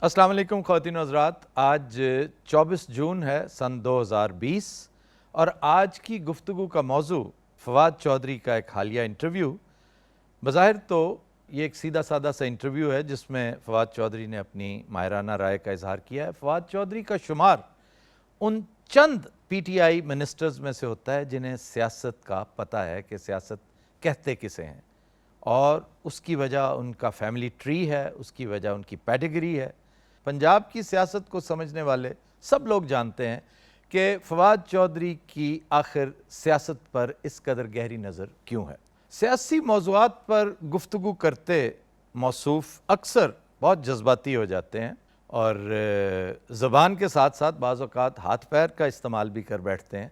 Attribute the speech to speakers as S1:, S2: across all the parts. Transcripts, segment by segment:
S1: السلام علیکم خواتین و حضرات، آج 24 جون ہے سن 2020 اور آج کی گفتگو کا موضوع فواد چودھری کا ایک حالیہ انٹرویو۔ بظاہر تو یہ ایک سیدھا سادہ سا انٹرویو ہے جس میں فواد چودھری نے اپنی ماہرانہ رائے کا اظہار کیا ہے۔ فواد چودھری کا شمار ان چند پی ٹی آئی منسٹرز میں سے ہوتا ہے جنہیں سیاست کا پتہ ہے کہ سیاست کہتے کسے ہیں، اور اس کی وجہ ان کا فیملی ٹری ہے، اس کی وجہ ان کی پیڈگری ہے۔ پنجاب کی سیاست کو سمجھنے والے سب لوگ جانتے ہیں کہ فواد چودھری کی آخر سیاست پر اس قدر گہری نظر کیوں ہے۔ سیاسی موضوعات پر گفتگو کرتے موصوف اکثر بہت جذباتی ہو جاتے ہیں اور زبان کے ساتھ ساتھ بعض اوقات ہاتھ پیر کا استعمال بھی کر بیٹھتے ہیں،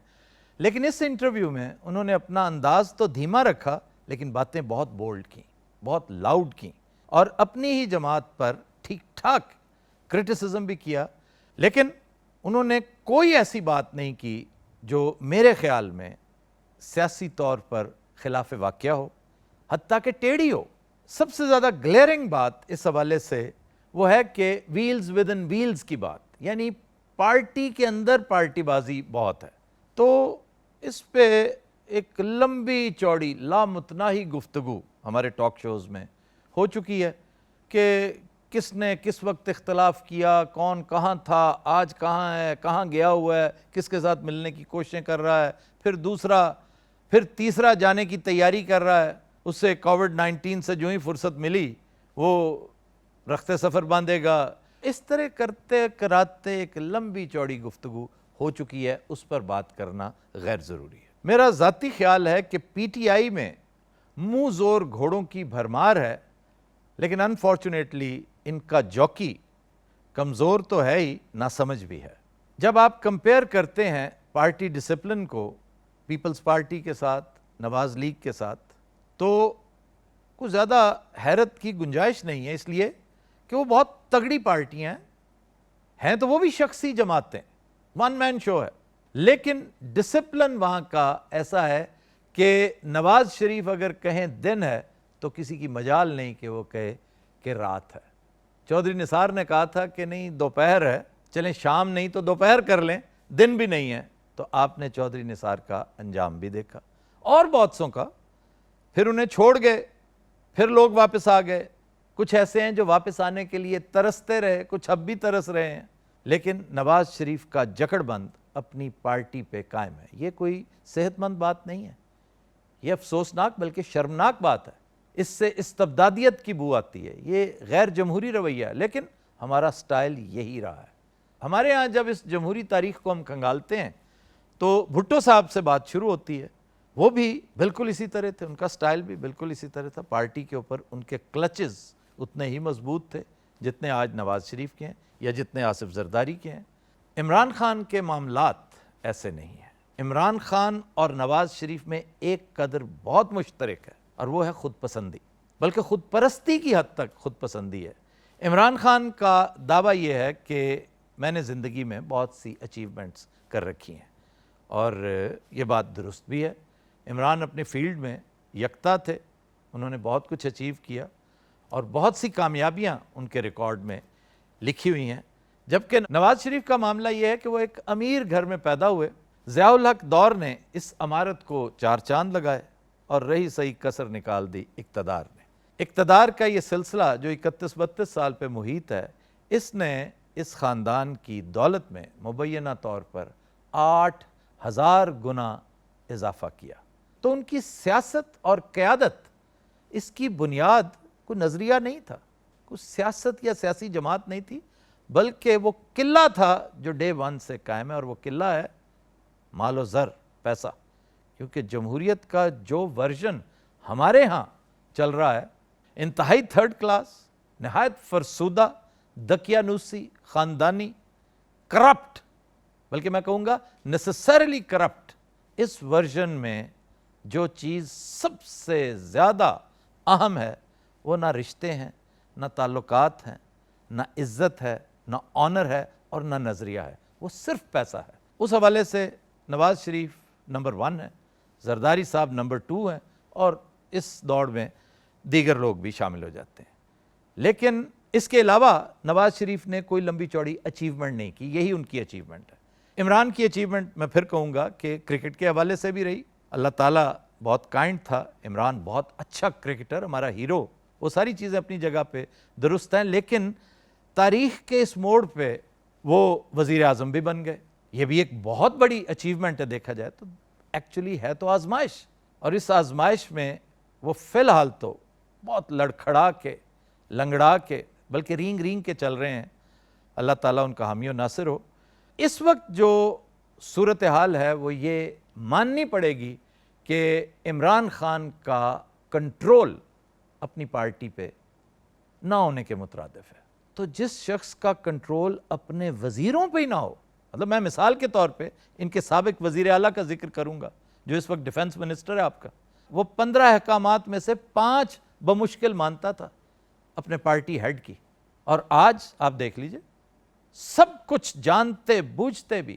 S1: لیکن اس انٹرویو میں انہوں نے اپنا انداز تو دھیما رکھا لیکن باتیں بہت بولڈ کیں، بہت لاؤڈ کیں، اور اپنی ہی جماعت پر ٹھیک ٹھاک کرٹیسزم بھی کیا، لیکن انہوں نے کوئی ایسی بات نہیں کی جو میرے خیال میں سیاسی طور پر خلاف واقعہ ہو، حتیٰ کہ ٹیڑھی ہو۔ سب سے زیادہ گلیئرنگ بات اس حوالے سے وہ ہے کہ ویلز ود ان ویلز کی بات، یعنی پارٹی کے اندر پارٹی بازی بہت ہے۔ تو اس پہ ایک لمبی چوڑی لامتناہی گفتگو ہمارے ٹاک شوز میں ہو چکی ہے کہ کس نے کس وقت اختلاف کیا، کون کہاں تھا، آج کہاں ہے، کہاں گیا ہوا ہے، کس کے ساتھ ملنے کی کوششیں کر رہا ہے، پھر تیسرا جانے کی تیاری کر رہا ہے، اسے کووڈ-19 سے جو ہی فرصت ملی وہ رخت سفر باندھے گا۔ اس طرح کرتے کراتے ایک لمبی چوڑی گفتگو ہو چکی ہے، اس پر بات کرنا غیر ضروری ہے۔ میرا ذاتی خیال ہے کہ پی ٹی آئی میں منہ زور گھوڑوں کی بھرمار ہے، لیکن انفارچونیٹلی ان کا جوکی کمزور تو ہے ہی، ناسمجھ بھی ہے۔ جب آپ کمپیئر کرتے ہیں پارٹی ڈسپلن کو پیپلز پارٹی کے ساتھ، نواز لیگ کے ساتھ، تو کچھ زیادہ حیرت کی گنجائش نہیں ہے، اس لیے کہ وہ بہت تگڑی پارٹیاں ہیں تو وہ بھی شخصی جماعتیں، ون مین شو ہے، لیکن ڈسپلن وہاں کا ایسا ہے کہ نواز شریف اگر کہیں دن ہے تو کسی کی مجال نہیں کہ وہ کہے کہ رات ہے۔ چودھری نثار نے کہا تھا کہ نہیں دوپہر ہے، چلیں شام نہیں تو دوپہر کر لیں، دن بھی نہیں ہے، تو آپ نے چودھری نثار کا انجام بھی دیکھا اور بہت سوں کا۔ پھر انہیں چھوڑ گئے، پھر لوگ واپس آ گئے، کچھ ایسے ہیں جو واپس آنے کے لیے ترستے رہے، کچھ اب بھی ترس رہے ہیں، لیکن نواز شریف کا جکڑ بند اپنی پارٹی پہ قائم ہے۔ یہ کوئی صحت مند بات نہیں ہے، یہ افسوسناک بلکہ شرمناک بات ہے۔ اس سے استبدادیت کی بو آتی ہے، یہ غیر جمہوری رویہ ہے، لیکن ہمارا سٹائل یہی رہا ہے۔ ہمارے ہاں جب اس جمہوری تاریخ کو ہم کھنگالتے ہیں تو بھٹو صاحب سے بات شروع ہوتی ہے، وہ بھی بالکل اسی طرح تھے، ان کا سٹائل بھی بالکل اسی طرح تھا۔ پارٹی کے اوپر ان کے کلچز اتنے ہی مضبوط تھے جتنے آج نواز شریف کے ہیں یا جتنے آصف زرداری کے ہیں۔ عمران خان کے معاملات ایسے نہیں ہیں۔ عمران خان اور نواز شریف میں ایک قدر بہت مشترک ہے اور وہ ہے خود پسندی، بلکہ خود پرستی کی حد تک خود پسندی ہے۔ عمران خان کا دعویٰ یہ ہے کہ میں نے زندگی میں بہت سی اچیومنٹس کر رکھی ہیں، اور یہ بات درست بھی ہے۔ عمران اپنے فیلڈ میں یکتا تھے، انہوں نے بہت کچھ اچیو کیا اور بہت سی کامیابیاں ان کے ریکارڈ میں لکھی ہوئی ہیں، جبکہ نواز شریف کا معاملہ یہ ہے کہ وہ ایک امیر گھر میں پیدا ہوئے۔ ضیاء الحق دور نے اس عمارت کو چار چاند لگائے اور رہی صحیح کسر نکال دی اقتدار نے۔ اقتدار کا یہ سلسلہ جو 31-32 سال پہ محیط ہے، اس نے اس خاندان کی دولت میں مبینہ طور پر 8000 گنا اضافہ کیا۔ تو ان کی سیاست اور قیادت، اس کی بنیاد کوئی نظریہ نہیں تھا، کوئی سیاست یا سیاسی جماعت نہیں تھی، بلکہ وہ قلعہ تھا جو ڈے ون سے قائم ہے، اور وہ قلعہ ہے مال و زر، پیسہ۔ کیونکہ جمہوریت کا جو ورژن ہمارے ہاں چل رہا ہے، انتہائی تھرڈ کلاس، نہایت فرسودہ، دقیانوسی، خاندانی، کرپٹ، بلکہ میں کہوں گا نیسسریلی کرپٹ، اس ورژن میں جو چیز سب سے زیادہ اہم ہے وہ نہ رشتے ہیں، نہ تعلقات ہیں، نہ عزت ہے، نہ آنر ہے اور نہ نظریہ ہے، وہ صرف پیسہ ہے۔ اس حوالے سے نواز شریف نمبر 1 ہے، زرداری صاحب نمبر 2 ہیں، اور اس دوڑ میں دیگر لوگ بھی شامل ہو جاتے ہیں۔ لیکن اس کے علاوہ نواز شریف نے کوئی لمبی چوڑی اچیومنٹ نہیں کی، یہی ان کی اچیومنٹ ہے۔ عمران کی اچیومنٹ میں پھر کہوں گا کہ کرکٹ کے حوالے سے بھی رہی، اللہ تعالیٰ بہت کائنڈ تھا، عمران بہت اچھا کرکٹر، ہمارا ہیرو، وہ ساری چیزیں اپنی جگہ پہ درست ہیں، لیکن تاریخ کے اس موڑ پہ وہ وزیر اعظم بھی بن گئے۔ یہ بھی ایک بہت بڑی اچیومنٹ ہے دیکھا جائے تو، ایکچولی ہے تو آزمائش، اور اس آزمائش میں وہ فی الحال تو بہت لڑکھڑا کے، لنگڑا کے، بلکہ رینگ رینگ کے چل رہے ہیں۔ اللہ تعالیٰ ان کا حامی و ناصر ہو۔ اس وقت جو صورتحال ہے وہ یہ ماننی پڑے گی کہ عمران خان کا کنٹرول اپنی پارٹی پہ نہ ہونے کے مترادف ہے۔ تو جس شخص کا کنٹرول اپنے وزیروں پہ ہی نہ ہو، مطلب میں مثال کے طور پہ ان کے سابق وزیر اعلیٰ کا ذکر کروں گا جو اس وقت ڈیفنس منسٹر ہے آپ کا، وہ 15 احکامات میں سے 5 بمشکل مانتا تھا اپنے پارٹی ہیڈ کی، اور آج آپ دیکھ لیجئے سب کچھ جانتے بوجھتے بھی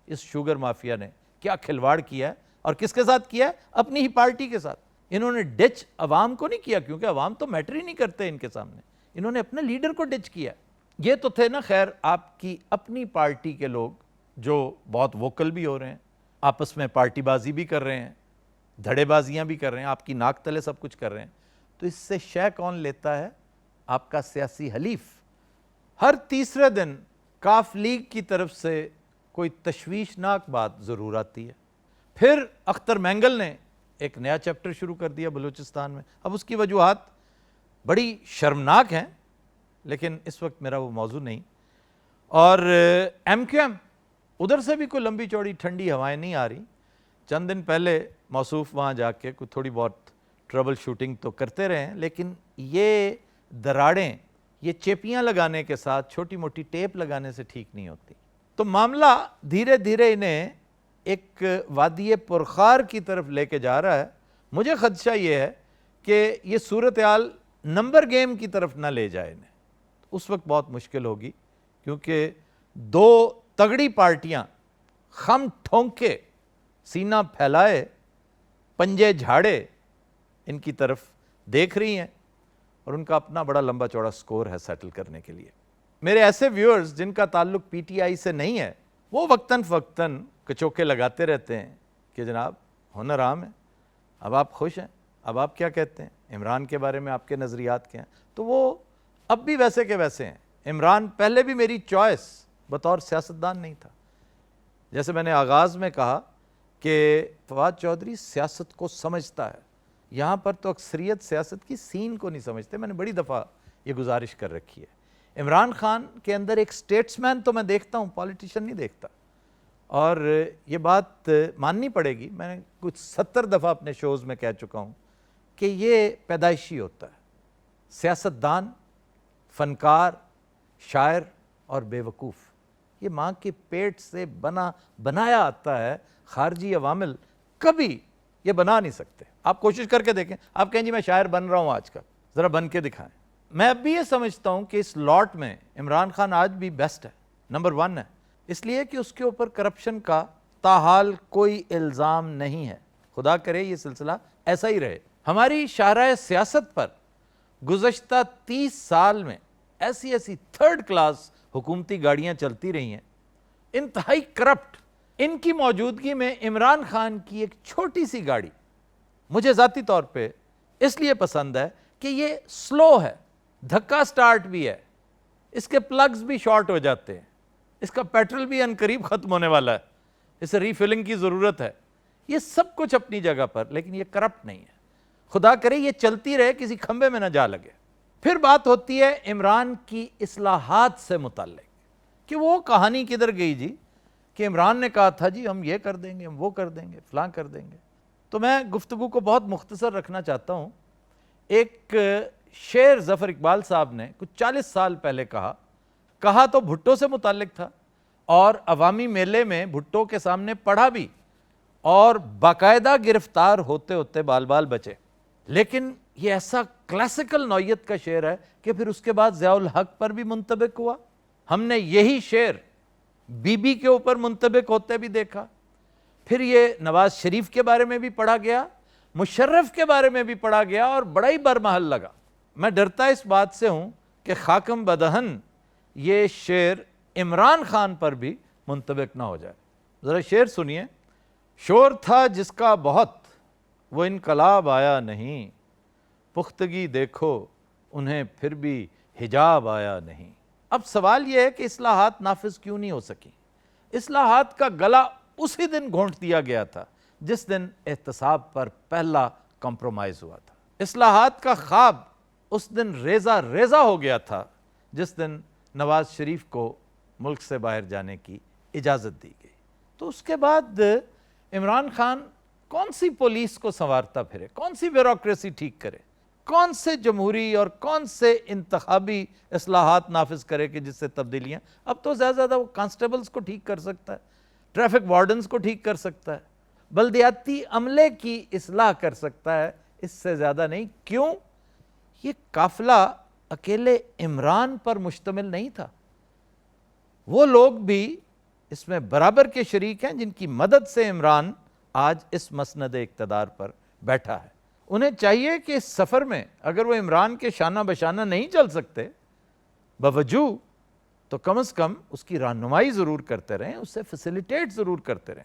S1: اس شوگر مافیا نے کیا کھلواڑ کیا ہے، اور کس کے ساتھ کیا ہے؟ اپنی ہی پارٹی کے ساتھ۔ انہوں نے ڈچ عوام کو نہیں کیا، کیونکہ عوام تو میٹر ہی نہیں کرتے ان کے سامنے، انہوں نے اپنے لیڈر کو ڈچ کیا۔ یہ تو تھے نا خیر آپ کی اپنی پارٹی کے لوگ جو بہت ووکل بھی ہو رہے ہیں، آپس میں پارٹی بازی بھی کر رہے ہیں، دھڑے بازیاں بھی کر رہے ہیں، آپ کی ناک تلے سب کچھ کر رہے ہیں، تو اس سے شے کون لیتا ہے؟ آپ کا سیاسی حلیف۔ ہر تیسرے دن کاف لیگ کی طرف سے کوئی تشویشناک بات ضرور آتی ہے۔ پھر اختر مینگل نے ایک نیا چیپٹر شروع کر دیا بلوچستان میں، اب اس کی وجوہات بڑی شرمناک ہیں، لیکن اس وقت میرا وہ موضوع نہیں۔ اور ایم کیو ایم، ادھر سے بھی کوئی لمبی چوڑی ٹھنڈی ہوائیں نہیں آ رہی۔ چند دن پہلے موصوف وہاں جا کے کوئی تھوڑی بہت ٹربل شوٹنگ تو کرتے رہے ہیں، لیکن یہ دراڑیں، یہ چیپیاں لگانے کے ساتھ چھوٹی موٹی ٹیپ لگانے سے ٹھیک نہیں ہوتی۔ تو معاملہ دھیرے دھیرے انہیں ایک وادی پرخار کی طرف لے کے جا رہا ہے۔ مجھے خدشہ یہ ہے کہ یہ صورتحال نمبر گیم کی طرف نہ لے جائے انہیں، اس وقت بہت مشکل ہوگی، کیونکہ 2 تگڑی پارٹیاں خم ٹھونکے، سینہ پھیلائے، پنجے جھاڑے ان کی طرف دیکھ رہی ہیں، اور ان کا اپنا بڑا لمبا چوڑا سکور ہے سیٹل کرنے کے لیے۔ میرے ایسے ویورز جن کا تعلق پی ٹی آئی سے نہیں ہے، وہ وقتاً فوقتاً کچوکے لگاتے رہتے ہیں کہ جناب ہنر عام ہے، اب آپ خوش ہیں، اب آپ کیا کہتے ہیں عمران کے بارے میں، آپ کے نظریات کیا ہیں؟ تو وہ اب بھی ویسے کے ویسے ہیں۔ عمران پہلے بھی میری چوائس بطور سیاستدان نہیں تھا، جیسے میں نے آغاز میں کہا کہ فواد چودھری سیاست کو سمجھتا ہے، یہاں پر تو اکثریت سیاست کی سین کو نہیں سمجھتے۔ میں نے بڑی دفعہ یہ گزارش کر رکھی ہے، عمران خان کے اندر ایک سٹیٹس مین تو میں دیکھتا ہوں، پولیٹیشین نہیں دیکھتا، اور یہ بات ماننی پڑے گی، میں نے کچھ 70 دفعہ اپنے شوز میں کہہ چکا ہوں کہ یہ پیدائشی ہوتا ہے۔ سیاستدان، فنکار، شاعر اور بے وقوف، یہ ماں کے پیٹ سے بنایا آتا ہے، خارجی عوامل کبھی یہ بنا نہیں سکتے۔ آپ کوشش کر کے دیکھیں، آپ کہیں جی میں شاعر بن رہا ہوں آج کل، ذرا بن کے دکھائیں۔ میں اب بھی یہ سمجھتا ہوں کہ اس لاٹ میں عمران خان آج بھی بیسٹ ہے، نمبر 1 ہے، اس لیے کہ اس کے اوپر کرپشن کا تاحال کوئی الزام نہیں ہے۔ خدا کرے یہ سلسلہ ایسا ہی رہے۔ ہماری شاہراہ سیاست پر گزشتہ 30 سال میں ایسی 3rd کلاس حکومتی گاڑیاں چلتی رہی ہیں، انتہائی کرپٹ۔ ان کی موجودگی میں عمران خان کی ایک چھوٹی سی گاڑی مجھے ذاتی طور پہ اس لیے پسند ہے کہ یہ سلو ہے، دھکا سٹارٹ بھی ہے، اس کے پلگز بھی شارٹ ہو جاتے ہیں، اس کا پیٹرول بھی عنقریب ختم ہونے والا ہے، اسے ری فلنگ کی ضرورت ہے، یہ سب کچھ اپنی جگہ پر، لیکن یہ کرپٹ نہیں ہے۔ خدا کرے یہ چلتی رہے، کسی کھمبے میں نہ جا لگے۔ پھر بات ہوتی ہے عمران کی اصلاحات سے متعلق کہ وہ کہانی کدھر گئی جی، کہ عمران نے کہا تھا جی ہم یہ کر دیں گے، ہم وہ کر دیں گے، فلاں کر دیں گے۔ تو میں گفتگو کو بہت مختصر رکھنا چاہتا ہوں۔ ایک شعر ظفر اقبال صاحب نے کچھ 40 سال پہلے کہا تو بھٹو سے متعلق تھا، اور عوامی میلے میں بھٹو کے سامنے پڑھا بھی، اور باقاعدہ گرفتار ہوتے ہوتے بال بال بچے۔ لیکن یہ ایسا کلاسیکل نوعیت کا شعر ہے کہ پھر اس کے بعد ضیاء الحق پر بھی منطبق ہوا۔ ہم نے یہی شعر بی بی کے اوپر منطبق ہوتے بھی دیکھا، پھر یہ نواز شریف کے بارے میں بھی پڑھا گیا، مشرف کے بارے میں بھی پڑھا گیا، اور بڑا ہی برمحل لگا۔ میں ڈرتا اس بات سے ہوں کہ خاکم بدہن یہ شعر عمران خان پر بھی منطبق نہ ہو جائے. ذرا شعر سنیے. شور تھا جس کا بہت وہ انقلاب آیا نہیں, پختگی دیکھو انہیں پھر بھی حجاب آیا نہیں. اب سوال یہ ہے کہ اصلاحات نافذ کیوں نہیں ہو سکی؟ اصلاحات کا گلا اسی دن گھونٹ دیا گیا تھا جس دن احتساب پر پہلا کمپرومائز ہوا تھا. اصلاحات کا خواب اس دن ریزہ ریزہ ہو گیا تھا جس دن نواز شریف کو ملک سے باہر جانے کی اجازت دی گئی. تو اس کے بعد عمران خان کون سی پولیس کو سنوارتا پھرے, کون سی بیوروکریسی ٹھیک کرے, کون سے جمہوری اور کون سے انتخابی اصلاحات نافذ کرے کہ جس سے تبدیلیاں. اب تو زیادہ زیادہ وہ کانسٹیبلز کو ٹھیک کر سکتا ہے, ٹریفک وارڈنز کو ٹھیک کر سکتا ہے, بلدیاتی عملے کی اصلاح کر سکتا ہے, اس سے زیادہ نہیں. کیوں؟ یہ قافلہ اکیلے عمران پر مشتمل نہیں تھا. وہ لوگ بھی اس میں برابر کے شریک ہیں جن کی مدد سے عمران آج اس مسند اقتدار پر بیٹھا ہے. انہیں چاہیے کہ اس سفر میں اگر وہ عمران کے شانہ بشانہ نہیں چل سکتے بوجوہ, تو کم از کم اس کی رہنمائی ضرور کرتے رہیں, اس سے فیسیلیٹیٹ ضرور کرتے رہیں.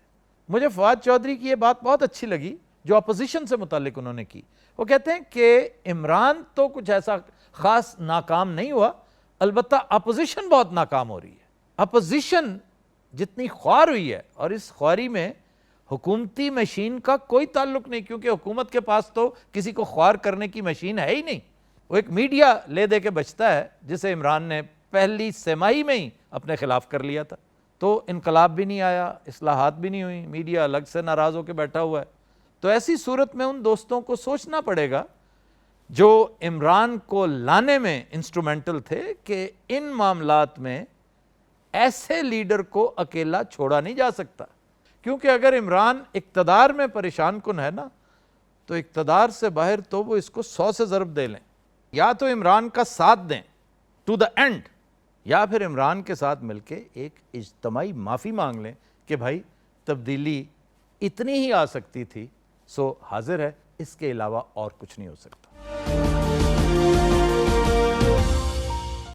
S1: مجھے فواد چودھری کی یہ بات بہت اچھی لگی جو اپوزیشن سے متعلق انہوں نے کی. وہ کہتے ہیں کہ عمران تو کچھ ایسا خاص ناکام نہیں ہوا, البتہ اپوزیشن بہت ناکام ہو رہی ہے. اپوزیشن جتنی خوار ہوئی ہے, اور اس خواری میں حکومتی مشین کا کوئی تعلق نہیں, کیونکہ حکومت کے پاس تو کسی کو خوار کرنے کی مشین ہے ہی نہیں. وہ ایک میڈیا لے دے کے بچتا ہے جسے عمران نے پہلی سمائی میں ہی اپنے خلاف کر لیا تھا. تو انقلاب بھی نہیں آیا, اصلاحات بھی نہیں ہوئی, میڈیا الگ سے ناراض ہو کے بیٹھا ہوا ہے. تو ایسی صورت میں ان دوستوں کو سوچنا پڑے گا جو عمران کو لانے میں انسٹرومنٹل تھے کہ ان معاملات میں ایسے لیڈر کو اکیلا چھوڑا نہیں جا سکتا. کیونکہ اگر عمران اقتدار میں پریشان کن ہے نا, تو اقتدار سے باہر تو وہ اس کو 100 سے ضرب دے لیں. یا تو عمران کا ساتھ دیں ٹو دا اینڈ, یا پھر عمران کے ساتھ مل کے ایک اجتماعی معافی مانگ لیں کہ بھائی تبدیلی اتنی ہی آ سکتی تھی, سو حاضر ہے, اس کے علاوہ اور کچھ نہیں ہو سکتا.